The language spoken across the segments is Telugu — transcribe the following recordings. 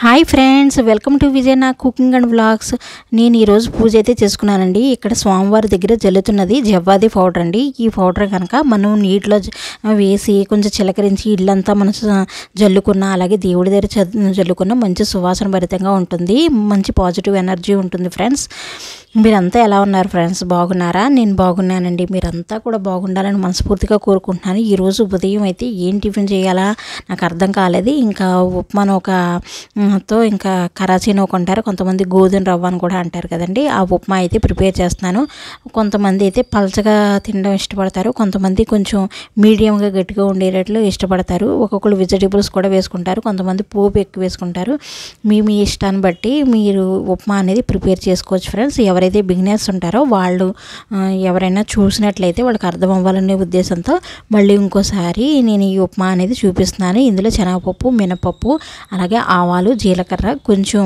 Hi friends, welcome to Vijayana cooking and vlogs. నేను ఈరోజు పూజ అయితే చేసుకున్నానండి. ఇక్కడ స్వామివారి దగ్గర జల్లుతున్నది జవ్వాది పౌడర్ అండి. ఈ పౌడర్ కనుక మనం నీటిలో వేసి కొంచెం చిలకరించి ఇల్లంతా మనం జల్లుకున్న, అలాగే దేవుడి దగ్గర జల్లుకున్న మంచి సువాసన భరితంగా ఉంటుంది. మంచి పాజిటివ్ ఎనర్జీ ఉంటుంది. ఫ్రెండ్స్, మీరంతా ఎలా ఉన్నారు ఫ్రెండ్స్? బాగున్నారా? నేను బాగున్నానండి. మీరంతా కూడా బాగుండాలని మనస్ఫూర్తిగా కోరుకుంటున్నాను. ఈరోజు ఉదయం అయితే ఏం టిఫిన్ చేయాలా నాకు అర్థం కాలేదు. ఇంకా ఉప్మాను ఇంకా కరాచీ నూక అంటారు, కొంతమంది గోధుమ రవ్వ అని కూడా అంటారు కదండి. ఆ ఉప్మా అయితే ప్రిపేర్ చేస్తున్నాను. కొంతమంది అయితే పలచగా తినడం ఇష్టపడతారు, కొంతమంది కొంచెం మీడియంగా గట్టిగా ఉండేటట్లు ఇష్టపడతారు. ఒక్కొక్కరు వెజిటేబుల్స్ కూడా వేసుకుంటారు, కొంతమంది పోపు ఎక్కువ వేసుకుంటారు. మీ ఇష్టాన్ని బట్టి మీరు ఉప్మా అనేది ప్రిపేర్ చేసుకోవచ్చు ఫ్రెండ్స్. ఎవరైతే బిగినర్స్ ఉంటారో వాళ్ళు ఎవరైనా చూసినట్లయితే వాళ్ళకి అర్థం అవ్వాలనే ఉద్దేశంతో మళ్ళీ ఇంకోసారి నేను ఈ ఉప్మా అనేది చూపిస్తున్నాను. ఇందులో శనగపప్పు, మినపప్పు, అలాగే ఆవాలు, జీలకర్ర, కొంచెం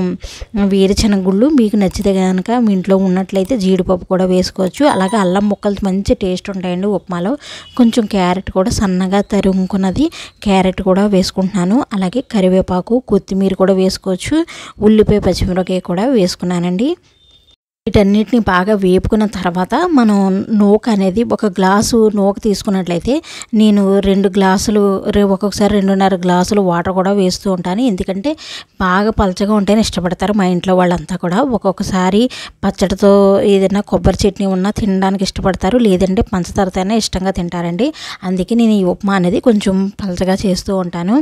వేరుశనగుళ్ళు, మీకు నచ్చితే కనుక మీ ఇంట్లో ఉన్నట్లయితే జీడిపప్పు కూడా వేసుకోవచ్చు. అలాగే అల్లం ముక్కలు మంచి టేస్ట్ ఉంటాయండి ఉప్మాలో. కొంచెం క్యారెట్ కూడా సన్నగా తరుముకున్నది క్యారెట్ కూడా వేసుకుంటున్నాను. అలాగే కరివేపాకు, కొత్తిమీర కూడా వేసుకోవచ్చు. ఉల్లిపాయ, పచ్చిమిరపకాయ కూడా వేసుకున్నానండి. వీటన్నిటిని బాగా వేపుకున్న తర్వాత మనం నూక అనేది ఒక గ్లాసు నూక తీసుకున్నట్లయితే నేను 2 గ్లాసులు, ఒక్కొక్కసారి 2.5 గ్లాసులు వాటర్ కూడా వేస్తూ ఉంటాను. ఎందుకంటే బాగా పలచగా ఉంటేనే ఇష్టపడతారు మా ఇంట్లో వాళ్ళంతా కూడా. ఒక్కొక్కసారి పచ్చడితో ఏదైనా కొబ్బరి చట్నీ ఉన్నా తినడానికి ఇష్టపడతారు, లేదంటే పంచదారతోనే ఇష్టంగా తింటారండి. అందుకే నేను ఈ ఉప్మా అనేది కొంచెం పలచగా చేస్తూ ఉంటాను.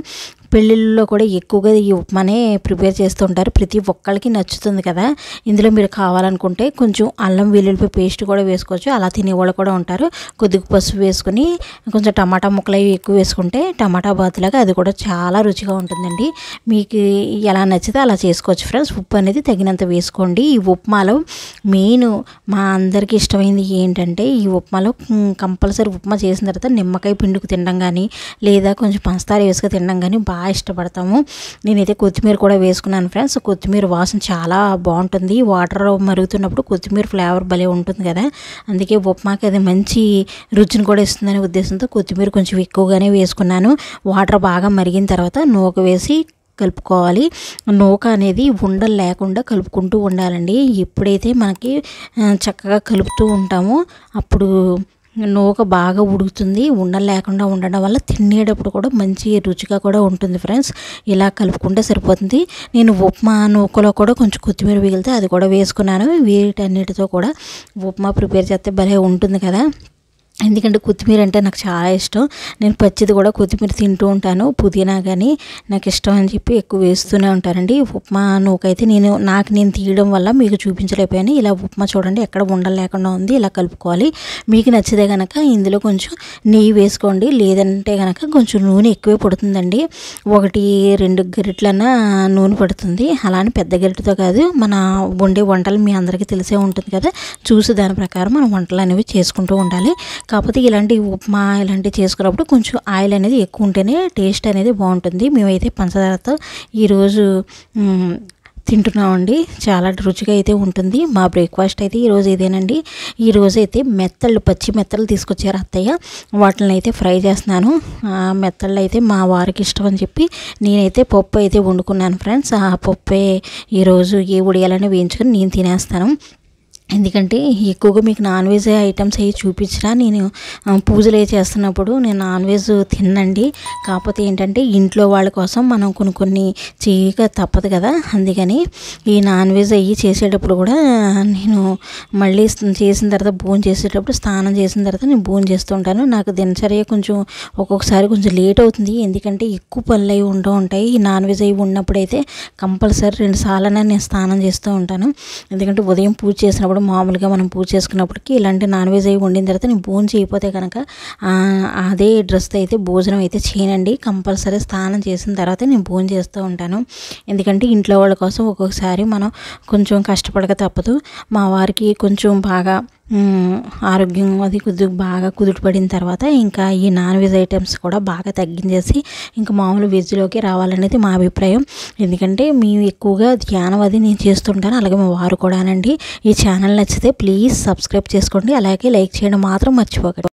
పెళ్ళిళ్ళలో కూడా ఎక్కువగా ఈ ఉప్మానే ప్రిపేర్ చేస్తూ ఉంటారు. ప్రతి ఒక్కరికి నచ్చుతుంది కదా. ఇందులో మీరు కావాలనుకుంటే కొంచెం అల్లం వెల్లుల్లిపాయ పేస్ట్ కూడా వేసుకోవచ్చు. అలా తినేవాళ్ళు కూడా ఉంటారు. కొద్దిగా పసుపు వేసుకుని కొంచెం టమాటా ముక్కలు అవి ఎక్కువ వేసుకుంటే టమాటా బాతులాగా అది కూడా చాలా రుచిగా ఉంటుందండి. మీకు ఎలా నచ్చితే అలా చేసుకోవచ్చు ఫ్రెండ్స్. ఉప్పు అనేది తగినంత వేసుకోండి. ఈ ఉప్మాలో మెయిన్ మా అందరికీ ఇష్టమైంది ఏంటంటే, ఈ ఉప్మాలో కంపల్సరీ ఉప్మా చేసిన తర్వాత నిమ్మకాయ పిండుకు తినడం కానీ, లేదా కొంచెం పంచదార వేసుకు తినడం కానీ బాగా ఇష్టపడతాము. నేనైతే కొత్తిమీర కూడా వేసుకున్నాను ఫ్రెండ్స్. కొత్తిమీర వాసన చాలా బాగుంటుంది. వాటర్ మరుగుతున్నప్పుడు కొత్తిమీర ఫ్లేవర్ భలే ఉంటుంది కదా. అందుకే ఉప్మాకి అది మంచి రుచిని కూడా ఇస్తుందనే ఉద్దేశంతో కొత్తిమీర కొంచెం ఎక్కువగానే వేసుకున్నాను. వాటర్ బాగా మరిగిన తర్వాత నూక వేసి కలుపుకోవాలి. నూక అనేది ఉండలు లేకుండా కలుపుకుంటూ ఉండాలండి. ఎప్పుడైతే మనకి చక్కగా కలుపుతూ ఉంటామో అప్పుడు నూక బాగా ఉడుకుతుంది. ఉండలు లేకుండా ఉండడం వల్ల తినేటప్పుడు కూడా మంచి రుచిగా కూడా ఉంటుంది ఫ్రెండ్స్. ఇలా కలుపుకుంటే సరిపోతుంది. నేను ఉప్మా నూకలో కూడా కొంచెం కొత్తిమీర మిగిలితే అది కూడా వేసుకున్నాను. వీటన్నిటితో కూడా ఉప్మా ప్రిపేర్ చేస్తే భలే ఉంటుంది కదా. ఎందుకంటే కొత్తిమీర అంటే నాకు చాలా ఇష్టం. నేను పచ్చిది కూడా కొత్తిమీర తింటూ ఉంటాను. పుదీనా కానీ నాకు ఇష్టం అని చెప్పి ఎక్కువ వేస్తూనే ఉంటానండి. ఉప్మా నూకైతే నేను తీయడం వల్ల మీకు చూపించలేకపోయాను. ఇలా ఉప్మా చూడండి ఎక్కడ ఉండలు లేకుండా ఉంది. ఇలా కలుపుకోవాలి. మీకు నచ్చితే కనుక ఇందులో కొంచెం నెయ్యి వేసుకోండి, లేదంటే కనుక కొంచెం నూనె ఎక్కువే పడుతుందండి. 1-2 గరిటెలన్నా నూనె పడుతుంది. అలానే పెద్ద గరిటెతో కాదు, మన వండే వంటలు మీ అందరికీ తెలిసే ఉంటుంది కదా. చూసి దాని ప్రకారం మనం వంటలు అనేవి చేసుకుంటూ ఉండాలి. కాకపోతే ఇలాంటి ఉప్మా ఇలాంటివి చేసుకున్నప్పుడు కొంచెం ఆయిల్ అనేది ఎక్కువ ఉంటేనే టేస్ట్ అనేది బాగుంటుంది. మేమైతే పంచదారతో ఈరోజు తింటున్నామండి. చాలా రుచిగా అయితే ఉంటుంది. మా బ్రేక్ఫాస్ట్ అయితే ఈరోజు ఇదేనండి. ఈరోజు అయితే పచ్చి మెత్తలు తీసుకొచ్చారు అత్తయ్య. వాటిని అయితే ఫ్రై చేస్తున్నాను. మెత్తళ్ళు అయితే మా వారికి ఇష్టం అని చెప్పి నేనైతే పప్పు అయితే వండుకున్నాను ఫ్రెండ్స్. ఆ పప్పే ఈరోజు ఏ ఉడియాలని వేయించుకొని నేను తినేస్తాను. ఎందుకంటే ఎక్కువగా మీకు నాన్ వెజ్ ఐటమ్స్ అవి చూపించినా నేను పూజలు చేస్తున్నప్పుడు నేను నాన్ వెజ్ తినండి. కాకపోతే ఏంటంటే ఇంట్లో వాళ్ళ కోసం మనం కొన్ని చేయక తప్పదు కదా. అందుకని ఈ నాన్ వెజ్ అవి చేసేటప్పుడు కూడా నేను మళ్ళీ చేసిన తర్వాత భోజనం చేసేటప్పుడు స్నానం చేసిన తర్వాత నేను భోజనం చేస్తూ ఉంటాను. నాకు దినచర్య కొంచెం ఒక్కొక్కసారి కొంచెం లేట్ అవుతుంది. ఎందుకంటే ఎక్కువ పనులు అవి ఉంటాయి. ఈ నాన్ వెజ్ అవి ఉన్నప్పుడైతే కంపల్సరీ 2 సార్లనే నేను స్నానం చేస్తూ ఉంటాను. ఎందుకంటే ఉదయం పూజ చేసినప్పుడు మామూలుగా మనం పూజ చేసుకున్నప్పటికీ ఇలాంటి నాన్ వెజ్ అవి వండిన తర్వాత నేను భోజనం చేయకపోతే కనుక అదే డ్రెస్తో అయితే భోజనం అయితే చేయనండి. కంపల్సరీ స్నానం చేసిన తర్వాత నేను భోజనం చేస్తూ ఉంటాను. ఎందుకంటే ఇంట్లో వాళ్ళ కోసం ఒక్కొక్కసారి మనం కొంచెం కష్టపడక తప్పదు. మా వారికి కొంచెం బాగా ఆరోగ్యం అది కొద్దిగా బాగా కుదుటపడిన తర్వాత ఇంకా ఈ నాన్ వెజ్ ఐటమ్స్ కూడా బాగా తగ్గించేసి ఇంకా మామూలు వెజ్లోకి రావాలనేది మా అభిప్రాయం. ఎందుకంటే మేము ఎక్కువగా ధ్యానం అది నేను చేస్తుంటాను, అలాగే మా వారు కూడానండి. ఈ ఛానల్ నచ్చితే ప్లీజ్ సబ్స్క్రైబ్ చేసుకోండి, అలాగే లైక్ చేయడం మాత్రం మర్చిపోకండి.